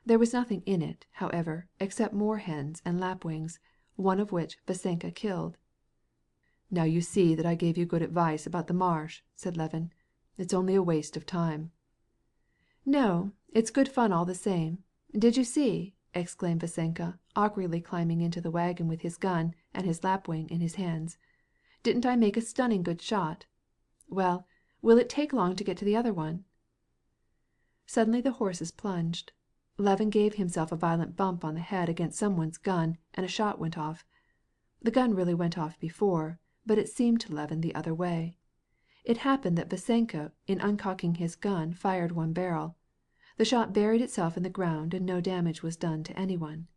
There was nothing in it, however, except moorhens and lapwings, one of which Vasenka killed. "Now you see that I gave you good advice about the marsh," said Levin. "It's only a waste of time." "No, it's good fun all the same. Did you see?" exclaimed Vasenka, awkwardly climbing into the wagon with his gun and his lapwing in his hands. "Didn't I make a stunning good shot? Well, will it take long to get to the other one?" Suddenly the horses plunged. Levin gave himself a violent bump on the head against someone's gun, and a shot went off. The gun really went off before, but it seemed to Levin the other way. It happened that Vasenka, in uncocking his gun, fired 1 barrel. The shot buried itself in the ground, and no damage was done to anyone.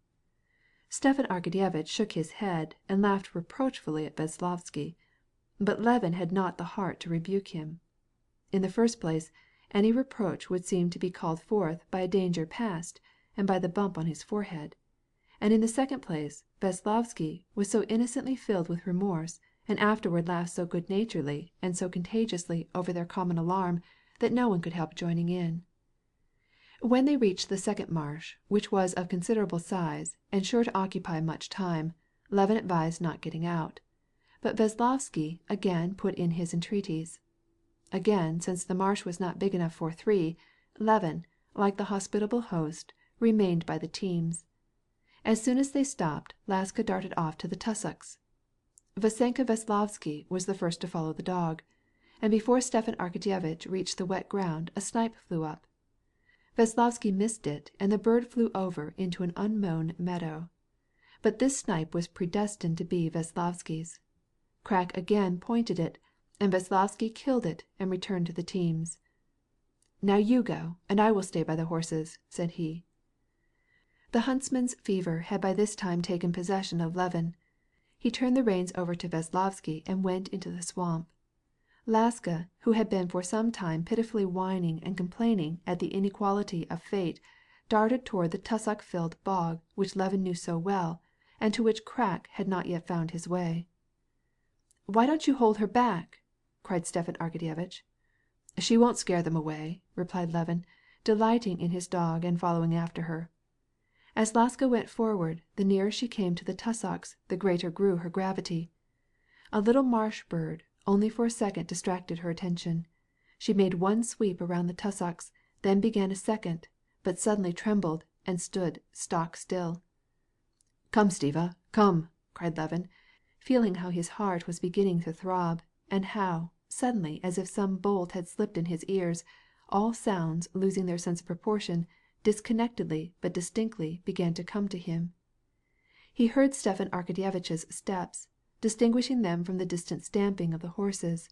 Stepan Arkadyevitch shook his head and laughed reproachfully at Veslovsky, but Levin had not the heart to rebuke him. In the first place, any reproach would seem to be called forth by a danger past and by the bump on his forehead, and in the second place Veslovsky was so innocently filled with remorse and afterward laughed so good-naturedly and so contagiously over their common alarm that no one could help joining in. When they reached the second marsh, which was of considerable size and sure to occupy much time, Levin advised not getting out. But Veslovsky again put in his entreaties. Again, since the marsh was not big enough for three, Levin, like the hospitable host, remained by the teams. As soon as they stopped, Laska darted off to the tussocks. Vasenka Veslovsky was the first to follow the dog, and before Stepan Arkadyevitch reached the wet ground a snipe flew up. Veslovsky missed it, and the bird flew over into an unmown meadow. But this snipe was predestined to be Veslovsky's. Krak again pointed it, and Veslovsky killed it and returned to the teams. "Now you go, and I will stay by the horses," said he. The huntsman's fever had by this time taken possession of Levin. He turned the reins over to Veslovsky and went into the swamp. Laska, who had been for some time pitifully whining and complaining at the inequality of fate, darted toward the tussock-filled bog which Levin knew so well, and to which Krak had not yet found his way. "Why don't you hold her back?" cried Stepan Arkadyevitch. "She won't scare them away," replied Levin, delighting in his dog and following after her. As Laska went forward, the nearer she came to the tussocks, the greater grew her gravity. A little marsh bird, only for a second distracted her attention. She made one sweep around the tussocks, then began a second, but suddenly trembled and stood stock still. "Come, Stiva, come!" cried Levin, feeling how his heart was beginning to throb, and how, suddenly, as if some bolt had slipped in his ears, all sounds, losing their sense of proportion, disconnectedly but distinctly began to come to him. He heard Stepan Arkadyevitch's steps, distinguishing them from the distant stamping of the horses.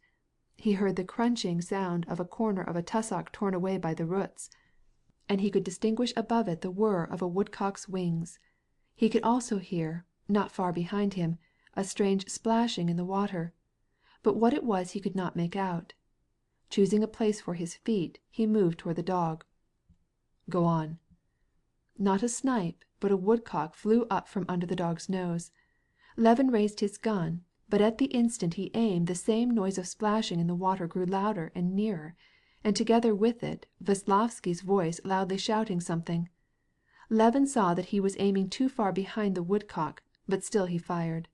He heard the crunching sound of a corner of a tussock torn away by the roots, and he could distinguish above it the whir of a woodcock's wings. He could also hear, not far behind him, a strange splashing in the water, but what it was he could not make out. Choosing a place for his feet, he moved toward the dog. "Go on." Not a snipe, but a woodcock flew up from under the dog's nose. Levin raised his gun, but at the instant he aimed the same noise of splashing in the water grew louder and nearer, and together with it Veslovsky's voice loudly shouting something. Levin saw that he was aiming too far behind the woodcock, but still he fired.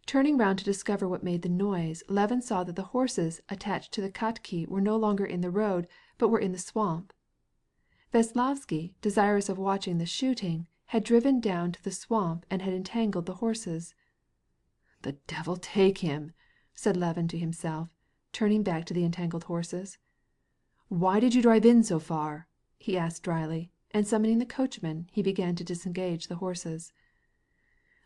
Turning round to discover what made the noise, Levin saw that the horses attached to the katki were no longer in the road, but were in the swamp. Veslovsky, desirous of watching the shooting, had driven down to the swamp and had entangled the horses. "The devil take him!" said Levin to himself, turning back to the entangled horses. "Why did you drive in so far?" he asked dryly, and summoning the coachman, he began to disengage the horses.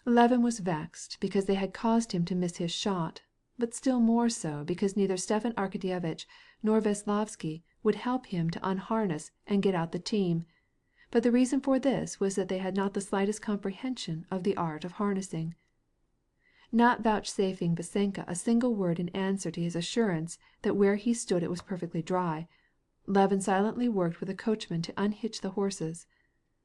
Levin was vexed because they had caused him to miss his shot, but still more so because neither Stepan Arkadyevitch nor Veslovsky would help him to unharness and get out the team. But the reason for this was that they had not the slightest comprehension of the art of harnessing. Not vouchsafing Vasenka a single word in answer to his assurance that where he stood it was perfectly dry, Levin silently worked with the coachman to unhitch the horses.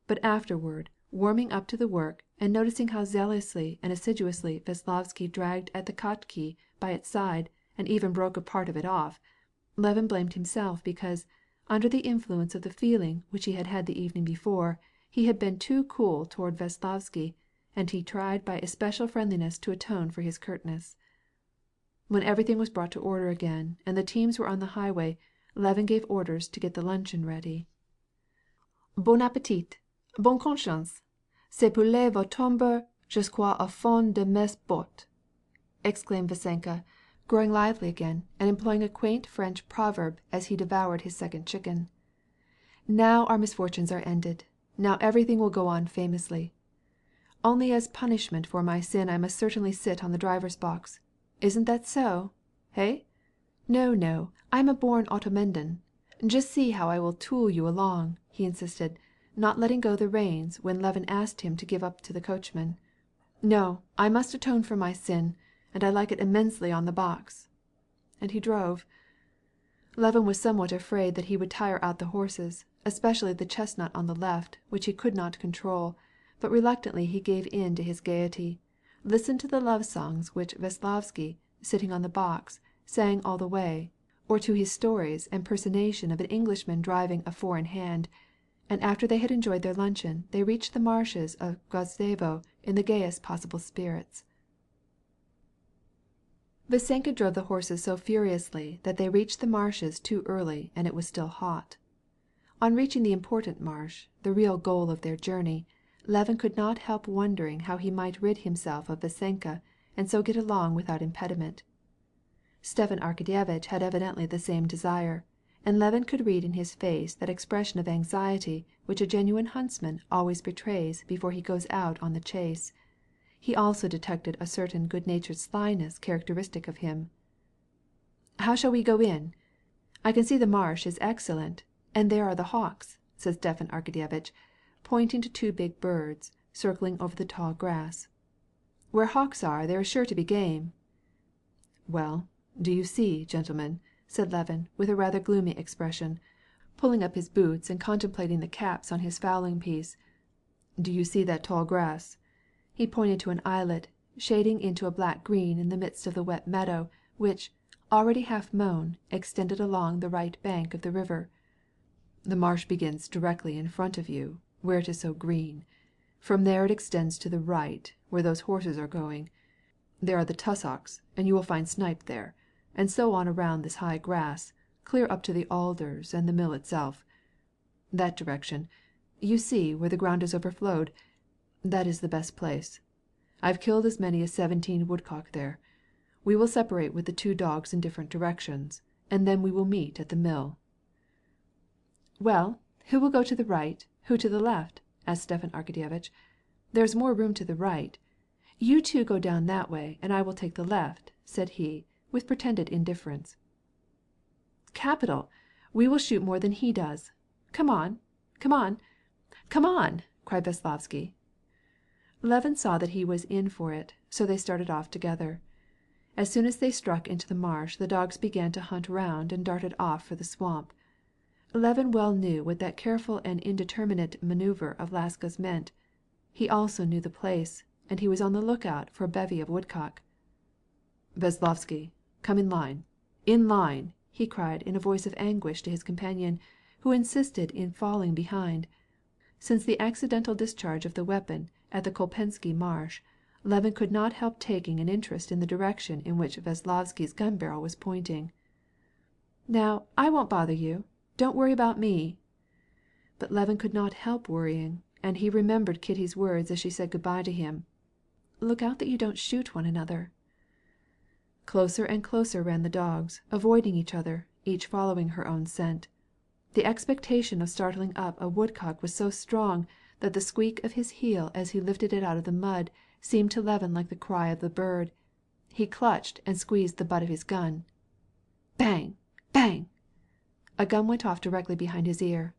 But afterward, warming up to the work, and noticing how zealously and assiduously Veslovsky dragged at the katki by its side and even broke a part of it off, Levin blamed himself because, under the influence of the feeling which he had had the evening before, he had been too cool toward Veslovsky, and he tried by especial friendliness to atone for his curtness. When everything was brought to order again, and the teams were on the highway, Levin gave orders to get the luncheon ready. "Bon appétit! Bonne conscience! Ce poulet va tomber jusqu'au fond de mes bottes!" exclaimed Vasenka, growing lively again and employing a quaint French proverb as he devoured his second chicken. "Now our misfortunes are ended. Now everything will go on famously. Only as punishment for my sin I must certainly sit on the driver's box. Isn't that so? Hey? No, no, I'm a born automendon. Just see how I will tool you along," he insisted, not letting go the reins when Levin asked him to give up to the coachman. "No, I must atone for my sin, and I like it immensely on the box." And he drove. Levin was somewhat afraid that he would tire out the horses, especially the chestnut on the left, which he could not control, but reluctantly he gave in to his gaiety, listened to the love songs which Veslovsky, sitting on the box, sang all the way, or to his stories and personation of an Englishman driving a four-in-hand, and after they had enjoyed their luncheon they reached the marshes of Gvozdevo in the gayest possible spirits. Vasenka drove the horses so furiously that they reached the marshes too early and it was still hot. On reaching the important marsh, the real goal of their journey, Levin could not help wondering how he might rid himself of Vasenka and so get along without impediment. Stepan Arkadyevitch had evidently the same desire, and Levin could read in his face that expression of anxiety which a genuine huntsman always betrays before he goes out on the chase. He also detected a certain good-natured slyness characteristic of him. "How shall we go in? I can see the marsh is excellent, and there are the hawks," said Stepan Arkadyevitch, pointing to two big birds circling over the tall grass. "Where hawks are there is sure to be game." "Well, do you see, gentlemen," said Levin with a rather gloomy expression, pulling up his boots and contemplating the caps on his fowling piece. "Do you see that tall grass?" He pointed to an islet, shading into a black green in the midst of the wet meadow, which, already half mown, extended along the right bank of the river. "The marsh begins directly in front of you, where it is so green. From there it extends to the right, where those horses are going. There are the tussocks, and you will find snipe there, and so on around this high grass, clear up to the alders and the mill itself. That direction, you see where the ground is overflowed, that is the best place. I've killed as many as 17 woodcock there. We will separate with the two dogs in different directions, and then we will meet at the mill." "Well, who will go to the right, who to the left?" asked Stepan Arkadyevitch. "There is more room to the right. You two go down that way and I will take the left," said he, with pretended indifference. "Capital! We will shoot more than he does. Come on, come on, come on!" cried Veslovsky. Levin saw that he was in for it, so they started off together. As soon as they struck into the marsh the dogs began to hunt round and darted off for the swamp. Levin well knew what that careful and indeterminate maneuver of Laska's meant. He also knew the place, and he was on the lookout for a bevy of woodcock. "Veslovsky, come in line!" he cried in a voice of anguish to his companion, who insisted in falling behind. Since the accidental discharge of the weapon at the Kolpensky marsh, Levin could not help taking an interest in the direction in which Veslovsky's gun barrel was pointing. "Now, I won't bother you. Don't worry about me." But Levin could not help worrying, and he remembered Kitty's words as she said good-bye to him. "Look out that you don't shoot one another." Closer and closer ran the dogs, avoiding each other, each following her own scent. The expectation of startling up a woodcock was so strong that the squeak of his heel as he lifted it out of the mud seemed to Levin like the cry of the bird. He clutched and squeezed the butt of his gun. Bang! Bang! A gun went off directly behind his ear.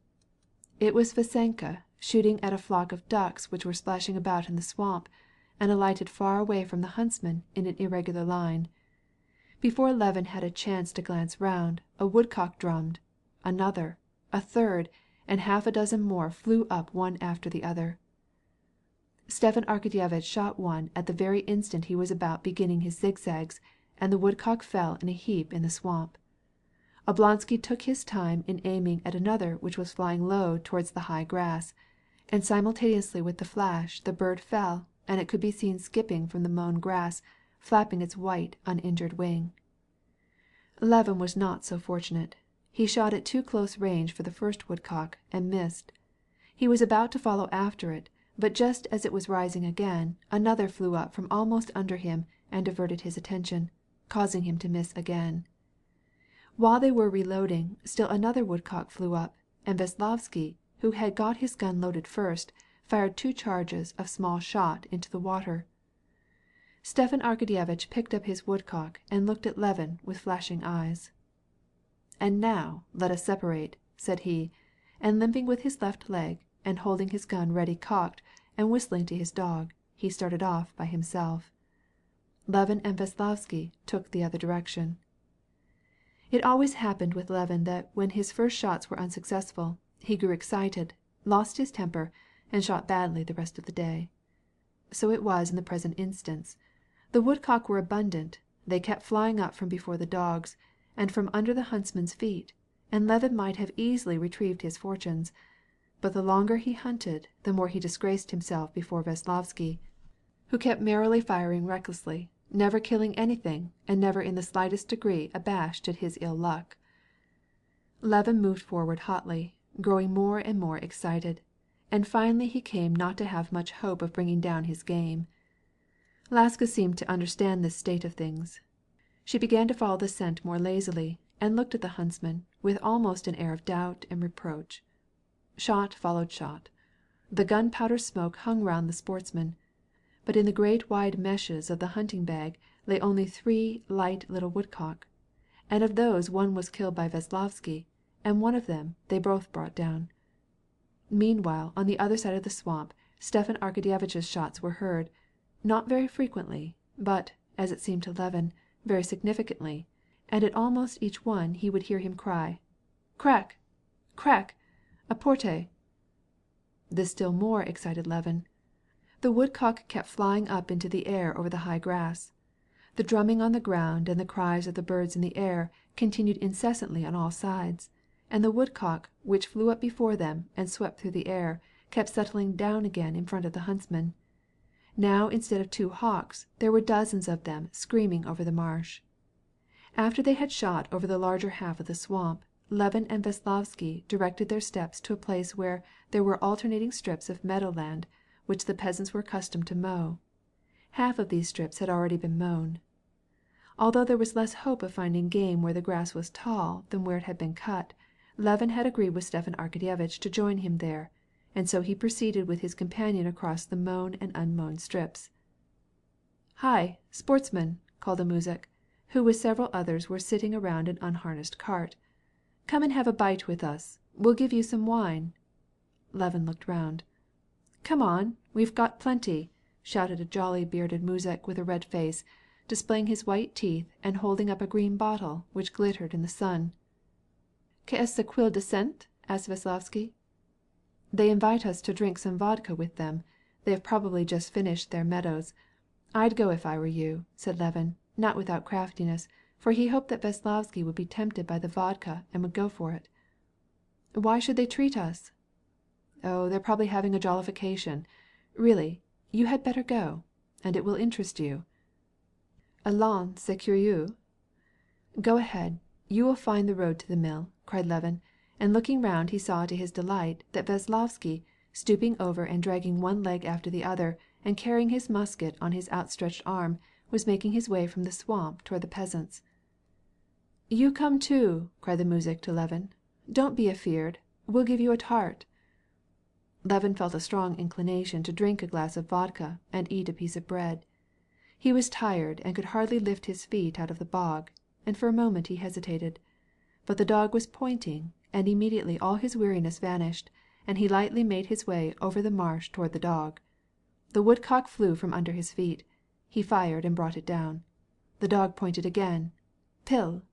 It was Vasenka shooting at a flock of ducks which were splashing about in the swamp, and alighted far away from the huntsman in an irregular line. Before Levin had a chance to glance round, a woodcock drummed, another, a third, and half a dozen more flew up one after the other. Stepan Arkadyevitch shot one at the very instant he was about beginning his zigzags, and the woodcock fell in a heap in the swamp. Oblonsky took his time in aiming at another which was flying low towards the high grass, and simultaneously with the flash the bird fell, and it could be seen skipping from the mown grass, flapping its white, uninjured wing. Levin was not so fortunate. He shot at too close range for the first woodcock, and missed. He was about to follow after it, but just as it was rising again, another flew up from almost under him and diverted his attention, causing him to miss again. While they were reloading, still another woodcock flew up, and Veslovsky, who had got his gun loaded first, fired 2 charges of small shot into the water. Stepan Arkadyevitch picked up his woodcock and looked at Levin with flashing eyes. "And now let us separate," said he, and limping with his left leg, and holding his gun ready cocked, and whistling to his dog, he started off by himself. Levin and Veslovsky took the other direction. It always happened with Levin that when his first shots were unsuccessful, he grew excited, lost his temper, and shot badly the rest of the day. So it was in the present instance. The woodcock were abundant. They kept flying up from before the dogs, and from under the huntsman's feet, and Levin might have easily retrieved his fortunes. But the longer he hunted, the more he disgraced himself before Veslovsky, who kept merrily firing recklessly, never killing anything, and never in the slightest degree abashed at his ill luck. Levin moved forward hotly, growing more and more excited, and finally he came not to have much hope of bringing down his game. Laska seemed to understand this state of things. She began to follow the scent more lazily, and looked at the huntsman with almost an air of doubt and reproach. Shot followed shot. The gunpowder smoke hung round the sportsman, but in the great wide meshes of the hunting bag lay only 3 light little woodcock, and of those one was killed by Veslovsky, and one of them they both brought down. Meanwhile, on the other side of the swamp, Stepan Arkadyevitch's shots were heard, not very frequently, but, as it seemed to Levin, very significantly, and at almost each one he would hear him cry, "Crack! Crack! Apporte!" This still more excited Levin. The woodcock kept flying up into the air over the high grass. The drumming on the ground and the cries of the birds in the air continued incessantly on all sides, and the woodcock, which flew up before them and swept through the air, kept settling down again in front of the huntsman. Now instead of 2 hawks, there were dozens of them screaming over the marsh. After they had shot over the larger half of the swamp, Levin and Veslovsky directed their steps to a place where there were alternating strips of meadowland which the peasants were accustomed to mow. Half of these strips had already been mown. Although there was less hope of finding game where the grass was tall than where it had been cut, Levin had agreed with Stepan Arkadyevitch to join him there, and so he proceeded with his companion across the mown and unmown strips. "Hi, sportsman!" called a muzhik, who with several others were sitting around an unharnessed cart. "Come and have a bite with us. We'll give you some wine." Levin looked round. "Come on, we've got plenty," shouted a jolly bearded muzhik with a red face, displaying his white teeth and holding up a green bottle which glittered in the sun. "Qu'est-ce qu'il descend?" asked Veslovsky. "They invite us to drink some vodka with them. They have probably just finished their meadows. I'd go if I were you," said Levin, not without craftiness, for he hoped that Veslovsky would be tempted by the vodka and would go for it. "Why should they treat us?" "Oh, they're probably having a jollification. Really, you had better go, and it will interest you." "Allons, c'est curieux." "Go ahead, you will find the road to the mill," cried Levin, and looking round he saw to his delight that Veslovsky, stooping over and dragging one leg after the other, and carrying his musket on his outstretched arm, was making his way from the swamp toward the peasants. "You come too," cried the muzhik to Levin. "Don't be afeard. We'll give you a tart." Levin felt a strong inclination to drink a glass of vodka and eat a piece of bread. He was tired and could hardly lift his feet out of the bog, and for a moment he hesitated. But the dog was pointing, and immediately all his weariness vanished, and he lightly made his way over the marsh toward the dog. The woodcock flew from under his feet. He fired and brought it down. The dog pointed again. Pill!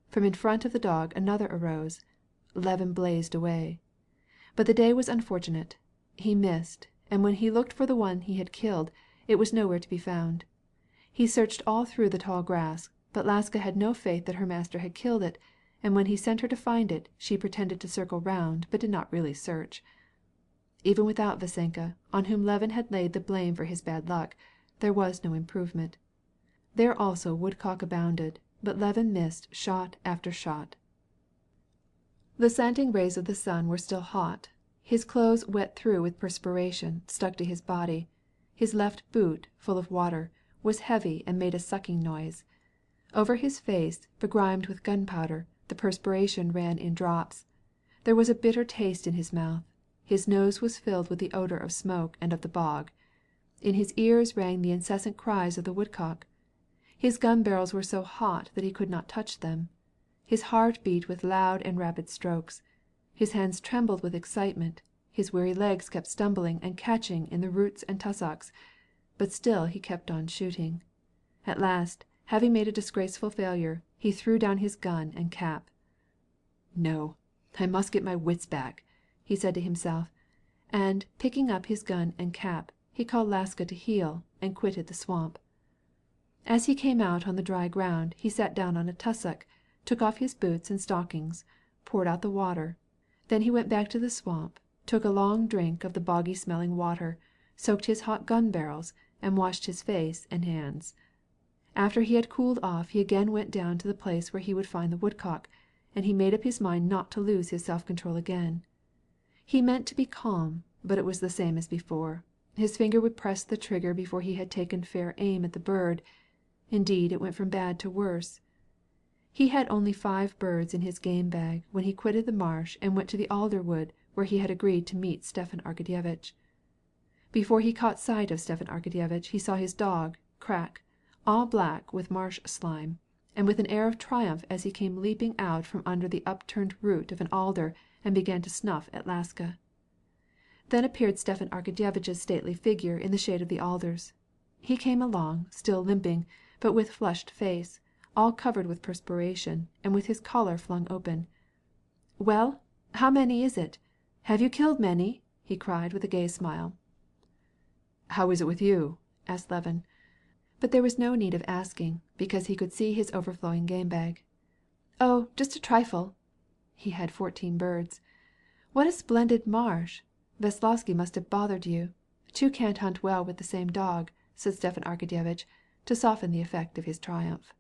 From in front of the dog another arose. Levin blazed away. But the day was unfortunate. He missed, and when he looked for the one he had killed, it was nowhere to be found. He searched all through the tall grass, but Laska had no faith that her master had killed it, and when he sent her to find it, she pretended to circle round, but did not really search. Even without Vasenka, on whom Levin had laid the blame for his bad luck, there was no improvement. There also woodcock abounded, but Levin missed shot after shot. The slanting rays of the sun were still hot. His clothes wet through with perspiration stuck to his body. His left boot, full of water, was heavy and made a sucking noise. Over his face, begrimed with gunpowder, the perspiration ran in drops. There was a bitter taste in his mouth. His nose was filled with the odor of smoke and of the bog. In his ears rang the incessant cries of the woodcock. His gun barrels were so hot that he could not touch them. His heart beat with loud and rapid strokes. His hands trembled with excitement. His weary legs kept stumbling and catching in the roots and tussocks. But still he kept on shooting. At last, having made a disgraceful failure, he threw down his gun and cap. "No, I must get my wits back," he said to himself, and, picking up his gun and cap, he called Laska to heel and quitted the swamp. As he came out on the dry ground, he sat down on a tussock, took off his boots and stockings, poured out the water. Then he went back to the swamp, took a long drink of the boggy-smelling water, soaked his hot gun barrels, and washed his face and hands. After he had cooled off, he again went down to the place where he would find the woodcock, and he made up his mind not to lose his self-control again. He meant to be calm, but it was the same as before. His finger would press the trigger before he had taken fair aim at the bird. Indeed, it went from bad to worse. He had only 5 birds in his game bag when he quitted the marsh and went to the alder wood where he had agreed to meet Stepan Arkadyevitch. Before he caught sight of Stepan Arkadyevitch he saw his dog, Crack, all black with marsh slime, and with an air of triumph as he came leaping out from under the upturned root of an alder and began to snuff at Laska. Then appeared Stepan Arkadyevitch's stately figure in the shade of the alders. He came along, still limping, but with flushed face, all covered with perspiration, and with his collar flung open. "Well, how many is it? Have you killed many?" he cried with a gay smile. "How is it with you?" asked Levin. But there was no need of asking, because he could see his overflowing game bag. "Oh, just a trifle." He had 14 birds. "What a splendid marsh! Veslovsky must have bothered you. 2 can't hunt well with the same dog," said Stepan Arkadyevitch, to soften the effect of his triumph.